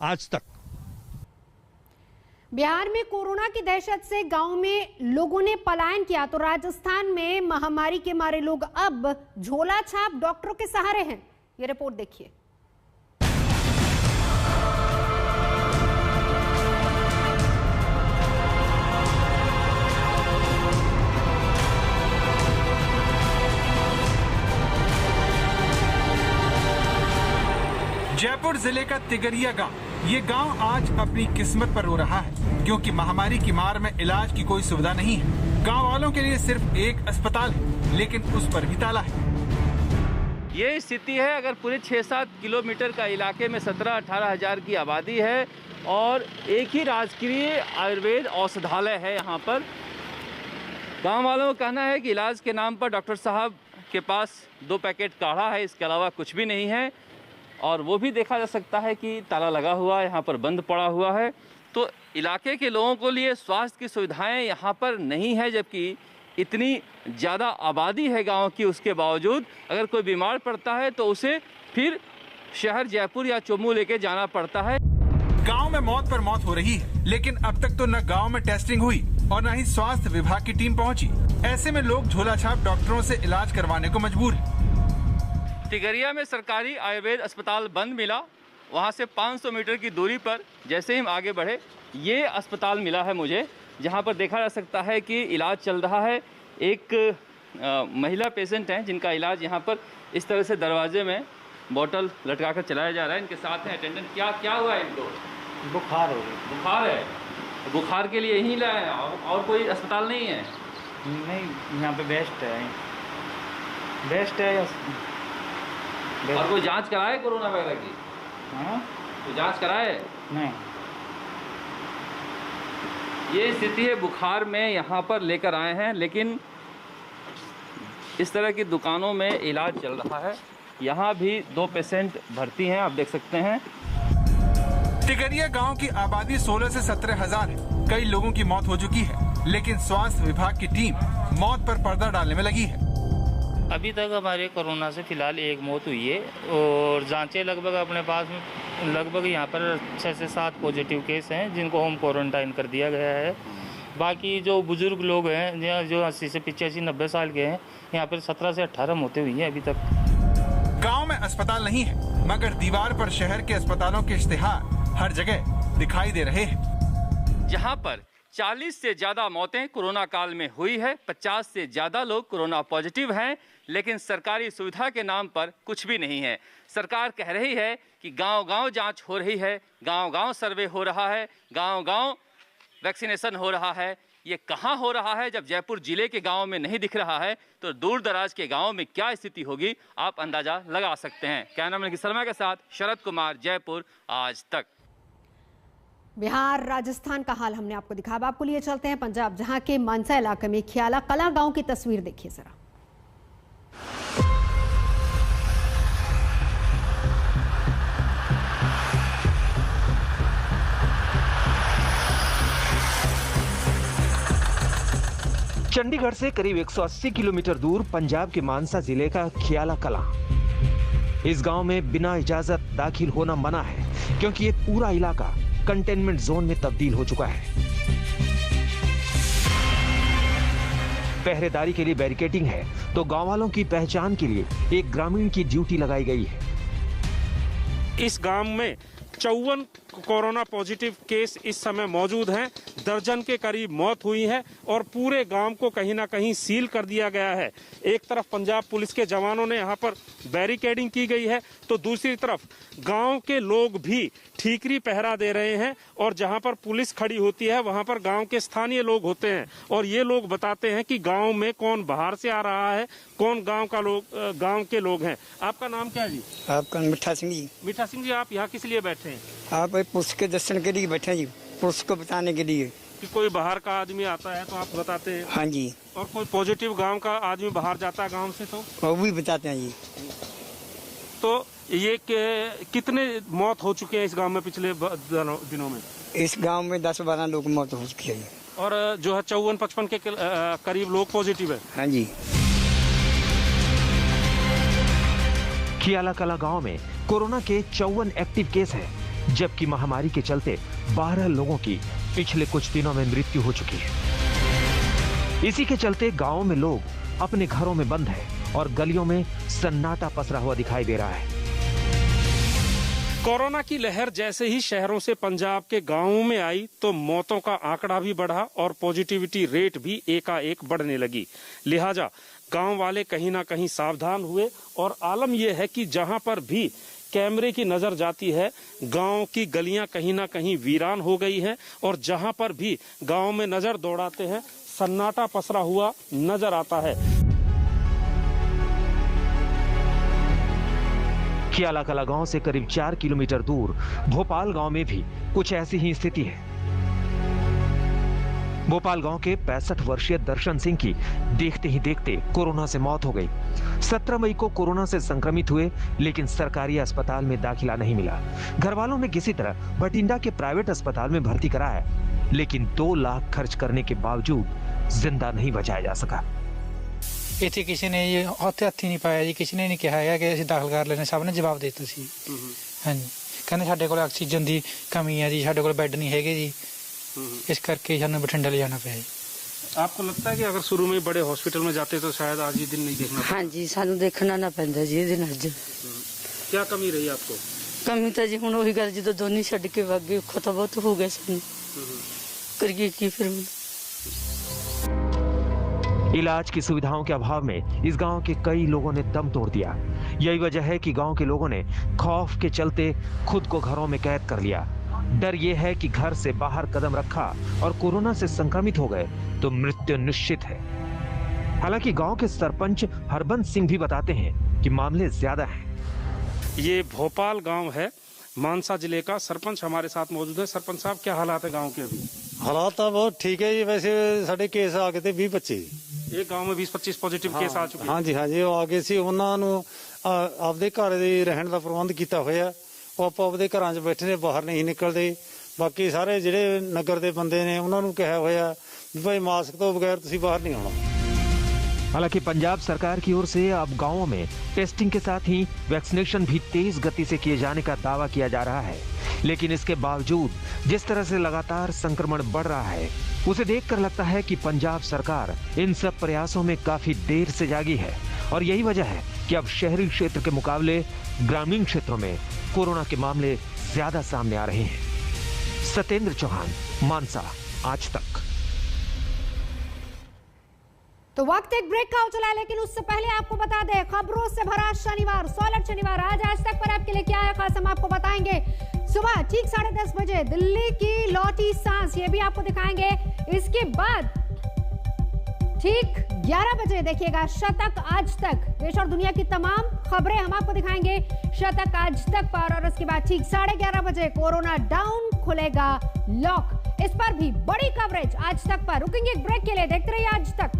आज तक। बिहार में कोरोना की दहशत से गांव में लोगों ने पलायन किया तो राजस्थान में महामारी के मारे लोग अब झोला छाप डॉक्टरों के सहारे हैं। ये रिपोर्ट देखिए। जयपुर जिले का तिगरिया गांव, ये गांव आज अपनी किस्मत पर रो रहा है क्योंकि महामारी की मार में इलाज की कोई सुविधा नहीं है। गांव वालों के लिए सिर्फ एक अस्पताल है, लेकिन उस पर भी ताला है। ये स्थिति है अगर पूरे 6-7 किलोमीटर का इलाके में 17-18 हजार की आबादी है और एक ही राजकीय आयुर्वेद औषधालय है यहाँ पर। गाँव वालों का कहना है कि इलाज के नाम पर डॉक्टर साहब के पास 2 पैकेट काढ़ा है, इसके अलावा कुछ भी नहीं है। और वो भी देखा जा सकता है कि ताला लगा हुआ है, यहाँ पर बंद पड़ा हुआ है। तो इलाके के लोगों के लिए स्वास्थ्य की सुविधाएं यहाँ पर नहीं है, जबकि इतनी ज़्यादा आबादी है गांव की। उसके बावजूद अगर कोई बीमार पड़ता है तो उसे फिर शहर जयपुर या चोमू लेके जाना पड़ता है। गांव में मौत पर मौत हो रही है, लेकिन अब तक तो न गांव में टेस्टिंग हुई और न ही स्वास्थ्य विभाग की टीम पहुंची। ऐसे में लोग झोला छाप डॉक्टरों से इलाज करवाने को मजबूर है। तिगरिया में सरकारी आयुर्वेद अस्पताल बंद मिला। वहाँ से 500 मीटर की दूरी पर जैसे ही हम आगे बढ़े, ये अस्पताल मिला है मुझे, जहाँ पर देखा जा सकता है कि इलाज चल रहा है। एक महिला पेशेंट हैं जिनका इलाज यहाँ पर इस तरह से दरवाजे में बोतल लटका कर चलाया जा रहा है। इनके साथ हैं अटेंडेंट। क्या हुआ है इनको? बुखार हो गया। बुखार है? बुखार के लिए यहीं लाए हैं और कोई अस्पताल नहीं है? नहीं, यहाँ पे बेस्ट है। और कोई जांच कराए कोरोना वगैरह की? हाँ, तो जांच कराए? नहीं। ये स्थिति है, बुखार में यहाँ पर लेकर आए हैं, लेकिन इस तरह की दुकानों में इलाज चल रहा है। यहाँ भी 2 पेशेंट भर्ती हैं, आप देख सकते हैं। तिगरिया गांव की आबादी 16 से 17 हजार है। कई लोगों की मौत हो चुकी है, लेकिन स्वास्थ्य विभाग की टीम मौत पर पर्दा डालने में लगी है। अभी तक हमारे कोरोना से फिलहाल 1 मौत हुई है और जांचें लगभग अपने पास में लगभग यहाँ पर 6 से 7 पॉजिटिव केस हैं जिनको होम क्वारंटाइन कर दिया गया है। बाकी जो बुजुर्ग लोग हैं जो 80 से 85-90 साल के हैं, यहाँ पर 17 से 18 मौतें हुई हैं अभी तक। गांव में अस्पताल नहीं है, मगर दीवार पर शहर के अस्पतालों के इश्तिहार हर जगह दिखाई दे रहे हैं। जहाँ पर 40 से ज़्यादा मौतें कोरोना काल में हुई है, 50 से ज़्यादा लोग कोरोना पॉजिटिव हैं, लेकिन सरकारी सुविधा के नाम पर कुछ भी नहीं है। सरकार कह रही है कि गांव-गांव जांच हो रही है, गांव-गांव सर्वे हो रहा है, गांव-गांव वैक्सीनेशन हो रहा है। ये कहाँ हो रहा है? जब जयपुर जिले के गांव में नहीं दिख रहा है तो दूर दराज के गांव में क्या स्थिति होगी, आप अंदाजा लगा सकते हैं। कैमरामैन शर्मा के साथ शरद कुमार, जयपुर, आज तक। बिहार राजस्थान का हाल हमने आपको दिखा। अब आपको लिए चलते हैं पंजाब, जहां के मानसा इलाके में ख्याला कला गांव की तस्वीर देखिए जरा। चंडीगढ़ से करीब 180 किलोमीटर दूर पंजाब के मानसा जिले का ख्याला कला। इस गांव में बिना इजाजत दाखिल होना मना है क्योंकि ये पूरा इलाका कंटेनमेंट जोन में तब्दील हो चुका है। पहरेदारी के लिए बैरिकेडिंग है तो गांव वालों की पहचान के लिए एक ग्रामीण की ड्यूटी लगाई गई है। इस गांव में 54 कोरोना पॉजिटिव केस इस समय मौजूद हैं। दर्जन के करीब मौत हुई है और पूरे गांव को कहीं ना कहीं सील कर दिया गया है। एक तरफ पंजाब पुलिस के जवानों ने यहाँ पर बैरिकेडिंग की गई है तो दूसरी तरफ गांव के लोग भी ठीकरी पहरा दे रहे हैं और जहाँ पर पुलिस खड़ी होती है वहाँ पर गांव के स्थानीय लोग होते हैं और ये लोग बताते हैं कि गांव में कौन बाहर से आ रहा है, कौन गांव के लोग हैं। आपका नाम क्या है जी? आपका मिठा सिंह जी। मिठा सिंह जी, आप यहाँ किस लिए बैठे हैं? आप पुलिस के दर्शन के लिए बैठे हैं जी, पुलिस को बताने के लिए कि कोई बाहर का आदमी आता है तो आप बताते हैं? हाँ जी। और कोई पॉजिटिव गांव का आदमी बाहर जाता है गांव से तो वो भी बताते हैं जी। तो ये कितने मौत हो चुके हैं इस गांव में पिछले दिनों में? इस गांव में 10-12 लोग मौत हो चुकी है और जो है 54-55 के करीब लोग पॉजिटिव है। हाँ जी। खियाला कला गांव में कोरोना के 54 एक्टिव केस हैं, जबकि महामारी के चलते 12 लोगों की पिछले कुछ दिनों में मृत्यु हो चुकी है। इसी के चलते गांवों में लोग अपने घरों में बंद हैं और गलियों में सन्नाटा पसरा हुआ दिखाई दे रहा है। कोरोना की लहर जैसे ही शहरों से पंजाब के गांवों में आई तो मौतों का आंकड़ा भी बढ़ा और पॉजिटिविटी रेट भी एकाएक बढ़ने लगी। लिहाजा गांव वाले कहीं ना कहीं सावधान हुए और आलम यह है कि जहां पर भी कैमरे की नजर जाती है गांव की गलियां कहीं ना कहीं वीरान हो गई हैं और जहां पर भी गांव में नजर दौड़ाते हैं सन्नाटा पसरा हुआ नजर आता है। खियाला कला गांव से करीब 4 किलोमीटर दूर भोपाल गांव में भी कुछ ऐसी ही स्थिति है। भोपाल गांव के 65 वर्षीय दर्शन सिंह की देखते ही देखते कोरोना से मौत हो गई। 17 मई को कोरोना से संक्रमित हुए, लेकिन सरकारी अस्पताल में दाखिला नहीं मिला। घर वालों ने किसी तरह बठिंडा के प्राइवेट अस्पताल में भर्ती कराया, लेकिन 2 लाख खर्च करने के बावजूद जिंदा नहीं बचाया जा सका। ਇੱਥੇ ਕਿਸੇ ਨੇ ਜੀ ਹੱਥ ਨਹੀਂ ਪਾਇਆ ਜੀ, ਕਿਸੇ ਨੇ ਨਹੀਂ ਕਿਹਾ ਹੈਗਾ ਕਿ ਅਸੀਂ ਦਾਖਲ ਕਰ ਲੈਣੇ, ਸਭ ਨੇ ਜਵਾਬ ਦੇ ਦਿੱਤਾ ਸੀ। ਹਾਂਜੀ, ਕਹਿੰਦੇ ਸਾਡੇ ਕੋਲ ਆਕਸੀਜਨ ਦੀ ਕਮੀ ਹੈ ਜੀ, ਸਾਡੇ ਕੋਲ ਬੈੱਡ ਨਹੀਂ ਹੈਗੇ ਜੀ, ਇਸ ਕਰਕੇ ਸਾਨੂੰ ਬਠਿੰਡਾ ਲੈ ਜਾਣਾ ਪਿਆ ਜੀ। आपको लगता है कि अगर शुरू में बड़े हॉस्पिटल में जाते तो शायद आज ये दिन नहीं देखना? हाँ जी, सानू देखना ना पैंदा जी ये दिन अज। क्या कमी रही आपको? कमी तो जी हुण ओही गल जो दोनों छड्ड के वग गए, औखा तो बहुत हो गया सानू, करिए की फिर। इलाज की सुविधाओं के अभाव में इस गांव के कई लोगों ने दम तोड़ दिया। यही वजह है कि गांव के लोगों ने खौफ के चलते खुद को घरों में कैद कर लिया। डर यह है कि घर से बाहर कदम रखा और कोरोना से संक्रमित हो गए तो मृत्यु निश्चित है। हालांकि गांव के सरपंच हरबंस सिंह भी बताते हैं कि मामले ज्यादा हैं। ये भोपाल गांव है, मानसा जिले का। सरपंच हमारे साथ मौजूद है। सरपंच साहब, क्या हालात है गांव के अभी? हालात तो बहुत ठीक है जी। वैसे साढ़े केस आ गए थे 20-25, एक गांव में 20-25 पॉजिटिव केस आ चुके हैं। हाँ जी, हाँ जी, वो आ गए सी। उन्हां नूं आपदे घर दे रहण दा प्रबंध कीता होया, ਉਹ ਆਪਾਂ ਆਪਦੇ ਘਰਾਂ 'ਚ ਬੈਠੇ ਨੇ, ਬਾਹਰ ਨਹੀਂ ਨਿਕਲਦੇ। ਬਾਕੀ ਸਾਰੇ ਜਿਹੜੇ ਨਗਰ ਦੇ ਬੰਦੇ ਨੇ ਉਹਨਾਂ ਨੂੰ ਕਿਹਾ ਹੋਇਆ ਵੀ ਭਾਈ ਮਾਸਕ ਤੋਂ ਬਗੈਰ ਤੁਸੀਂ ਬਾਹਰ नहीं आना। हालांकि पंजाब सरकार की ओर से अब गांवों में टेस्टिंग के साथ ही वैक्सीनेशन भी तेज गति से किए जाने का दावा किया जा रहा है, लेकिन इसके बावजूद जिस तरह से लगातार संक्रमण बढ़ रहा है उसे देखकर लगता है कि पंजाब सरकार इन सब प्रयासों में काफी देर से जागी है और यही वजह है कि अब शहरी क्षेत्र के मुकाबले ग्रामीण क्षेत्रों में कोरोना के मामले ज्यादा सामने आ रहे हैं। सत्येंद्र चौहान, मानसा, आज तक। तो वक्त एक ब्रेक का हो चला है, लेकिन उससे पहले आपको बता दें खबरों से भरा शनिवार, सॉलिड शनिवार आज तक पर आपके लिए क्या है खास, हम आपको बताएंगे। सुबह ठीक 10:30 बजे दिल्ली की लौटी सांस, ये भी आपको दिखाएंगे। इसके बाद ठीक 11 बजे देखिएगा शतक आज तक, देश और दुनिया की तमाम खबरें हम आपको दिखाएंगे शतक आज तक पर। और उसके बाद ठीक 11:30 बजे कोरोना डाउन, खुलेगा लॉक, इस पर भी बड़ी कवरेज आज तक पर। रुकेंगे एक ब्रेक के लिए, देखते रहिए आज तक।